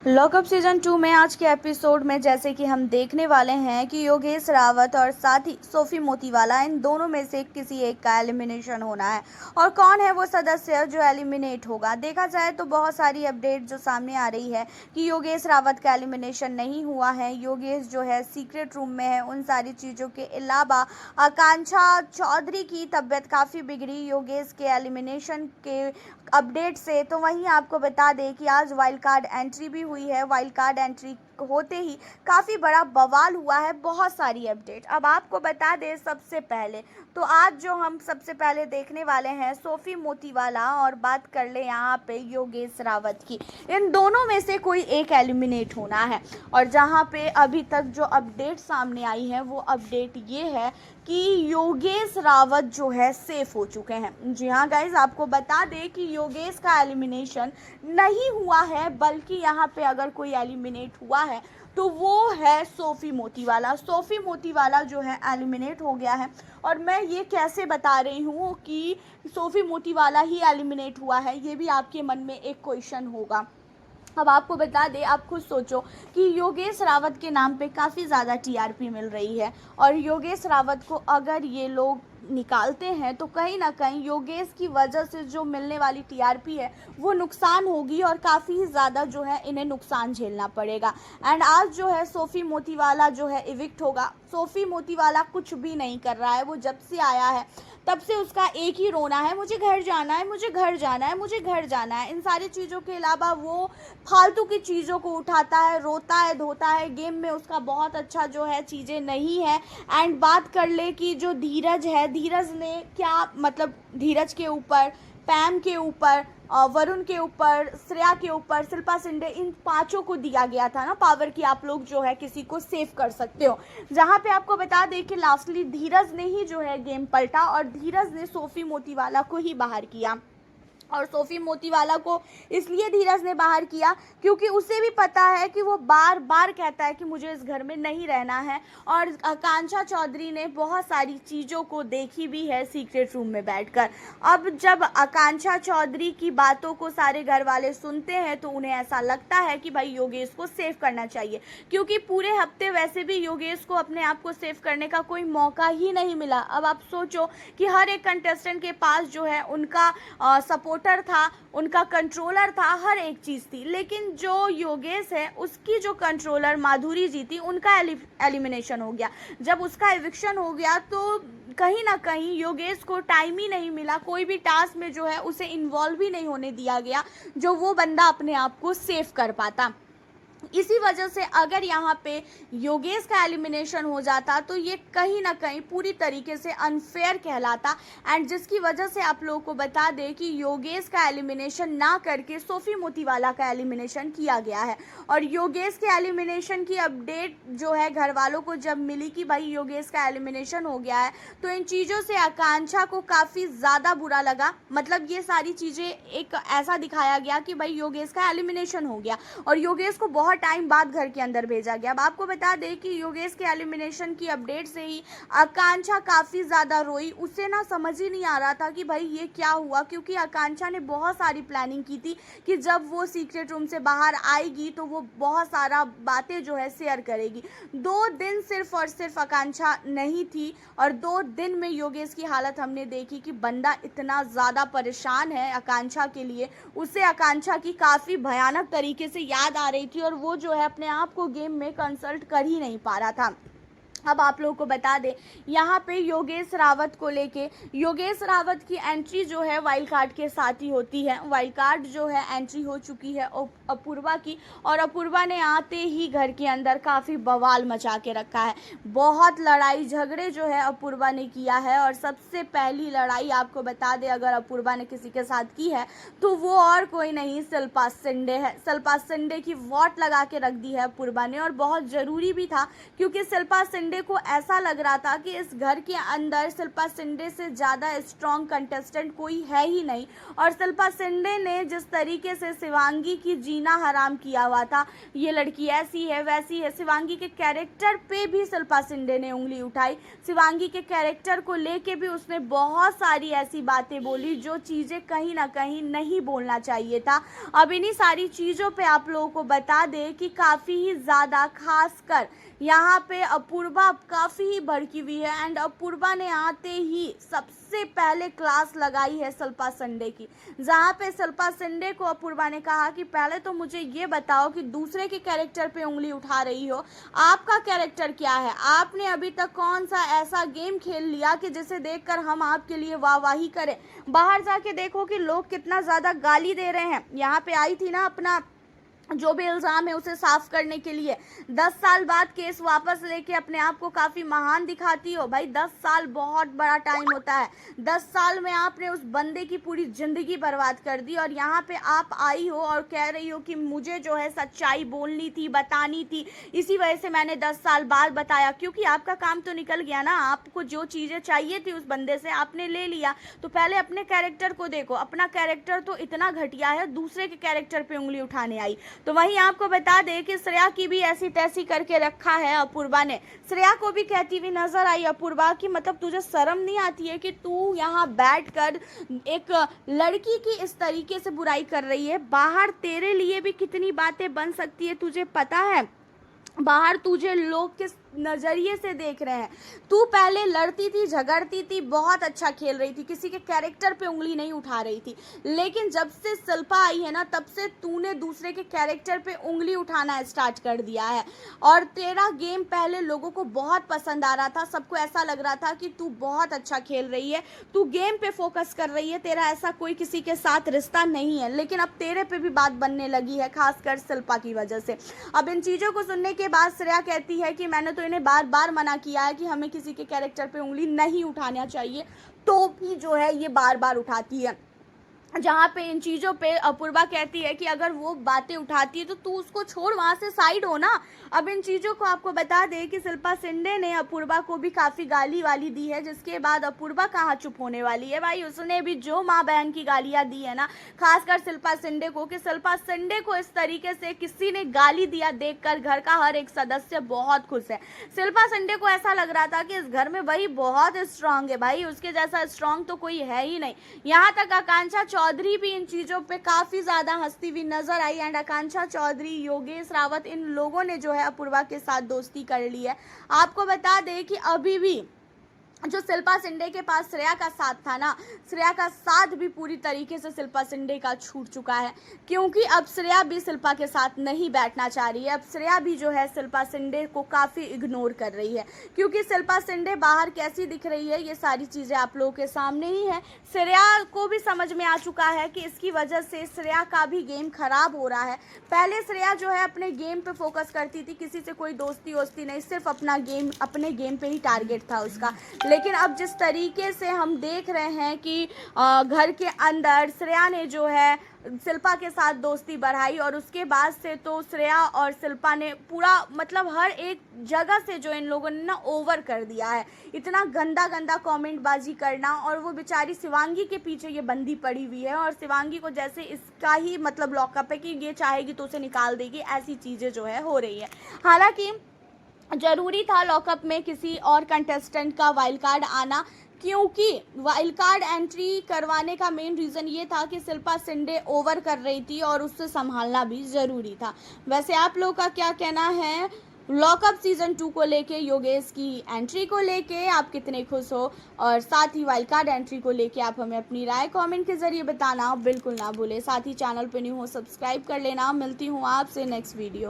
Lockup season 2 में आज के एपिसोड में जैसे कि हम देखने वाले हैं कि योगेश रावत और साथ ही सोफी मोतीवाला इन दोनों में से किसी एक का एलिमिनेशन होना है। और कौन है वो सदस्य जो एलिमिनेट होगा। देखा जाए तो बहुत सारी अपडेट जो सामने आ रही है कि योगेश रावत का एलिमिनेशन नहीं हुआ है, योगेश जो है सीक्रेट रूम में है। उन सारी चीज़ों के अलावा आकांक्षा चौधरी की तबीयत काफ़ी बिगड़ी योगेश के एलिमिनेशन के अपडेट से। तो वहीं आपको बता दें कि आज वाइल्ड कार्ड एंट्री भी हुई है। वाइल्ड कार्ड एंट्री होते ही काफ़ी बड़ा बवाल हुआ है, बहुत सारी अपडेट। अब आपको बता दें सबसे पहले तो आज जो हम सबसे पहले देखने वाले हैं सोफी मोतीवाला और बात कर ले यहाँ पे योगेश रावत की। इन दोनों में से कोई एक एलिमिनेट होना है। और जहाँ पे अभी तक जो अपडेट सामने आई है वो अपडेट ये है कि योगेश रावत जो है सेफ हो चुके हैं। जी हाँ गाइज, आपको बता दें कि योगेश का एलिमिनेशन नहीं हुआ है, बल्कि यहाँ पे अगर कोई एलिमिनेट हुआ है तो वो है सोफी मोतीवाला। सोफी मोतीवाला जो है एलिमिनेट हो गया है। और मैं ये कैसे बता रही हूँ कि सोफी मोतीवाला ही एलिमिनेट हुआ है, ये भी आपके मन में एक क्वेश्चन होगा। अब आपको बता दें, आप खुद सोचो कि योगेश रावत के नाम पे काफ़ी ज़्यादा टीआरपी मिल रही है और योगेश रावत को अगर ये लोग निकालते हैं तो कहीं ना कहीं योगेश की वजह से जो मिलने वाली टीआरपी है वो नुकसान होगी और काफ़ी ज़्यादा जो है इन्हें नुकसान झेलना पड़ेगा। एंड आज जो है सोफी मोतीवाला जो है इविक्ट होगा। सोफी मोतीवाला कुछ भी नहीं कर रहा है, वो जब से आया है तब से उसका एक ही रोना है, मुझे घर जाना है, मुझे घर जाना है, मुझे घर जाना है। इन सारी चीज़ों के अलावा वो फालतू की चीज़ों को उठाता है, रोता है, धोता है। गेम में उसका बहुत अच्छा जो है चीज़ें नहीं है। एंड बात कर ले कि जो धीरज है, धीरज ने क्या मतलब धीरज के ऊपर, पैम के ऊपर, वरुण के ऊपर, श्रेया के ऊपर, शिल्पा शिंदे, इन पांचों को दिया गया था ना पावर कि आप लोग जो है किसी को सेव कर सकते हो। जहां पे आपको बता दें कि लास्टली धीरज ने ही जो है गेम पलटा और धीरज ने सोफी मोतीवाला को ही बाहर किया। और सोफी मोतीवाला को इसलिए धीरज ने बाहर किया क्योंकि उसे भी पता है कि वो बार बार कहता है कि मुझे इस घर में नहीं रहना है। और आकांक्षा चौधरी ने बहुत सारी चीज़ों को देखी भी है सीक्रेट रूम में बैठकर। अब जब आकांक्षा चौधरी की बातों को सारे घर वाले सुनते हैं तो उन्हें ऐसा लगता है कि भाई योगेश को सेव करना चाहिए, क्योंकि पूरे हफ्ते वैसे भी योगेश को अपने आप को सेव करने का कोई मौका ही नहीं मिला। अब आप सोचो कि हर एक कंटेस्टेंट के पास जो है उनका सपोर्टर था, उनका कंट्रोलर था, हर एक चीज़ थी। लेकिन जो योगेश है उसकी जो कंट्रोलर माधुरी जी थी, उनका एलिमिनेशन हो गया। जब उसका एविक्शन हो गया तो कहीं ना कहीं योगेश को टाइम ही नहीं मिला, कोई भी टास्क में जो है उसे इन्वॉल्व ही नहीं होने दिया गया जो वो बंदा अपने आप को सेव कर पाता। इसी वजह से अगर यहाँ पे योगेश का एलिमिनेशन हो जाता तो ये कहीं ना कहीं पूरी तरीके से अनफेयर कहलाता। एंड जिसकी वजह से आप लोगों को बता दें कि योगेश का एलिमिनेशन ना करके सोफी मोतीवाला का एलिमिनेशन किया गया है। और योगेश के एलिमिनेशन की अपडेट जो है घर वालों को जब मिली कि भाई योगेश का एलिमिनेशन हो गया है तो इन चीज़ों से आकांक्षा को काफ़ी ज़्यादा बुरा लगा। मतलब ये सारी चीज़ें एक ऐसा दिखाया गया कि भाई योगेश का एलिमिनेशन हो गया और योगेश को बहुत टाइम बाद घर के अंदर भेजा गया। अब आपको बता दें कि योगेश के एलिमिनेशन की अपडेट से ही आकांक्षा काफ़ी ज़्यादा रोई। उसे ना समझ ही नहीं आ रहा था कि भाई ये क्या हुआ, क्योंकि आकांक्षा ने बहुत सारी प्लानिंग की थी कि जब वो सीक्रेट रूम से बाहर आएगी तो वो बहुत सारा बातें जो है शेयर करेगी। 2 दिन सिर्फ और सिर्फ आकांक्षा नहीं थी और 2 दिन में योगेश की हालत हमने देखी कि बंदा इतना ज़्यादा परेशान है आकांक्षा के लिए। उसे आकांक्षा की काफ़ी भयानक तरीके से याद आ रही थी और वो जो है अपने आप को गेम में कंसल्ट कर ही नहीं पा रहा था। अब आप लोगों को बता दें यहाँ पे योगेश रावत को लेके, योगेश रावत की एंट्री जो है वाइल्ड कार्ड के साथ ही होती है। वाइल्ड कार्ड जो है एंट्री हो चुकी है अपूर्वा की और अपूर्वा ने आते ही घर के अंदर काफ़ी बवाल मचा के रखा है। बहुत लड़ाई झगड़े जो है अपूर्वा ने किया है। और सबसे पहली लड़ाई आपको बता दें अगर अपूर्वा ने किसी के साथ की है तो वो और कोई नहीं शिल्पा शिंदे है। शिल्पा शिंदे की वोट लगा के रख दी है अपूर्वा ने और बहुत ज़रूरी भी था, क्योंकि शिल्पा शिंदे शिंदे को ऐसा लग रहा था कि इस घर के अंदर शिल्पा शिंदे से ज़्यादा स्ट्रॉन्ग कंटेस्टेंट कोई है ही नहीं। और शिल्पा शिंदे ने जिस तरीके से शिवांगी की जीना हराम किया हुआ था, ये लड़की ऐसी है वैसी है, शिवांगी के कैरेक्टर पे भी शिल्पा शिंदे ने उंगली उठाई। शिवांगी के कैरेक्टर को लेके भी उसने बहुत सारी ऐसी बातें बोली जो चीज़ें कहीं ना कहीं नहीं बोलना चाहिए था। अब इन्हीं सारी चीज़ों पे आप लोगों को बता दें कि काफ़ी ही ज़्यादा खासकर यहाँ पे अपूर्वा काफ़ी ही भड़की हुई है। एंड अपूर्वा ने आते ही सबसे पहले क्लास लगाई है शिल्पा शिंदे की, जहाँ पे शिल्पा शिंदे को अपूर्वा ने कहा कि पहले तो मुझे ये बताओ कि दूसरे के कैरेक्टर पे उंगली उठा रही हो, आपका कैरेक्टर क्या है? आपने अभी तक कौन सा ऐसा गेम खेल लिया कि जिसे देखकर हम आपके लिए वाहवाही करें? बाहर जाके देखो कि लोग कितना ज़्यादा गाली दे रहे हैं। यहाँ पे आई थी ना अपना जो भी इल्ज़ाम है उसे साफ करने के लिए, 10 साल बाद केस वापस लेके अपने आप को काफ़ी महान दिखाती हो। भाई 10 साल बहुत बड़ा टाइम होता है। 10 साल में आपने उस बंदे की पूरी ज़िंदगी बर्बाद कर दी और यहाँ पे आप आई हो और कह रही हो कि मुझे जो है सच्चाई बोलनी थी, बतानी थी, इसी वजह से मैंने 10 साल बाद बताया। क्योंकि आपका काम तो निकल गया ना, आपको जो चीज़ें चाहिए थी उस बंदे से आपने ले लिया। तो पहले अपने कैरेक्टर को देखो, अपना कैरेक्टर तो इतना घटिया है, दूसरे के कैरेक्टर पे उंगली उठाने आई। तो वहीं आपको बता दें कि श्रेया की भी ऐसी तैसी करके रखा है अपूर्वा ने। श्रेया को भी कहती हुई नजर आई अपूर्वा की मतलब तुझे शर्म नहीं आती है कि तू यहाँ बैठकर एक लड़की की इस तरीके से बुराई कर रही है? बाहर तेरे लिए भी कितनी बातें बन सकती है तुझे पता है? बाहर तुझे लोग किस नज़रिए से देख रहे हैं। तू पहले लड़ती थी, झगड़ती थी, बहुत अच्छा खेल रही थी, किसी के कैरेक्टर पे उंगली नहीं उठा रही थी। लेकिन जब से शिल्पा आई है ना, तब से तूने दूसरे के कैरेक्टर पे उंगली उठाना स्टार्ट कर दिया है। और तेरा गेम पहले लोगों को बहुत पसंद आ रहा था, सबको ऐसा लग रहा था कि तू बहुत अच्छा खेल रही है, तू गेम पे फोकस कर रही है, तेरा ऐसा कोई किसी के साथ रिश्ता नहीं है। लेकिन अब तेरे पे भी बात बनने लगी है, खासकर शिल्पा की वजह से। अब इन चीज़ों को सुनने के बाद श्रेया कहती है कि मैंने तो इन्हें बार बार मना किया है कि हमें किसी के कैरेक्टर पे उंगली नहीं उठाना चाहिए, तो भी जो है ये बार बार उठाती है। जहाँ पे इन चीज़ों पे अपूर्वा कहती है कि अगर वो बातें उठाती है तो तू उसको छोड़, वहाँ से साइड हो ना। अब इन चीज़ों को आपको बता दें कि शिल्पा शिंदे ने अपूर्वा को भी काफ़ी गाली वाली दी है, जिसके बाद अपूर्वा कहाँ चुप होने वाली है। भाई उसने भी जो माँ बहन की गालियाँ दी है ना, खासकर शिल्पा शिंदे को, कि शिल्पा शिंदे को इस तरीके से किसी ने गाली दिया देखकर घर का हर एक सदस्य बहुत खुश है। शिल्पा शिंदे को ऐसा लग रहा था कि इस घर में वही बहुत स्ट्रांग है, भाई उसके जैसा स्ट्रांग तो कोई है ही नहीं। यहाँ तक आकांक्षा चौधरी भी इन चीज़ों पे काफ़ी ज़्यादा हंसती हुई नजर आई। एंड आकांक्षा चौधरी, योगेश रावत, इन लोगों ने जो है अपूर्वा के साथ दोस्ती कर ली है। आपको बता दें कि अभी भी जो शिल्पा शिंदे के पास श्रेया का साथ था ना, श्रेया का साथ भी पूरी तरीके से शिल्पा शिंदे का छूट चुका है, क्योंकि अब श्रेया भी शिल्पा के साथ नहीं बैठना चाह रही है। अब श्रेया भी जो है शिल्पा शिंदे को काफ़ी इग्नोर कर रही है, क्योंकि शिल्पा शिंदे बाहर कैसी दिख रही है ये सारी चीज़ें आप लोगों के सामने ही है। श्रेया को भी समझ में आ चुका है कि इसकी वजह से श्रेया का भी गेम खराब हो रहा है। पहले श्रेया जो है अपने गेम पे फोकस करती थी, किसी से कोई दोस्ती वोस्ती नहीं, सिर्फ अपना गेम, अपने गेम पे ही टारगेट था उसका। लेकिन अब जिस तरीके से हम देख रहे हैं कि घर के अंदर श्रेया ने जो है शिल्पा के साथ दोस्ती बढ़ाई, और उसके बाद से तो श्रेया और शिल्पा ने पूरा मतलब हर एक जगह से जो इन लोगों ने ना ओवर कर दिया है। इतना गंदा गंदा कमेंटबाजी करना, और वो बेचारी शिवांगी के पीछे ये बंदी पड़ी हुई है, और शिवांगी को जैसे इसका ही मतलब लॉकअप है कि ये चाहेगी तो उसे निकाल देगी, ऐसी चीज़ें जो है हो रही है। हालांकि जरूरी था लॉकअप में किसी और कंटेस्टेंट का वाइल्ड कार्ड आना, क्योंकि वाइल्ड कार्ड एंट्री करवाने का मेन रीज़न ये था कि शिल्पा शिंदे ओवर कर रही थी और उससे संभालना भी ज़रूरी था। वैसे आप लोगों का क्या कहना है लॉकअप सीजन 2 को लेके, योगेश की एंट्री को लेके आप कितने खुश हो, और साथ ही वाइल्ड कार्ड एंट्री को लेके आप हमें अपनी राय कमेंट के जरिए बताना बिल्कुल ना भूलें। साथ ही चैनल पे न्यू हो सब्सक्राइब कर लेना। मिलती हूँ आपसे नेक्स्ट वीडियो।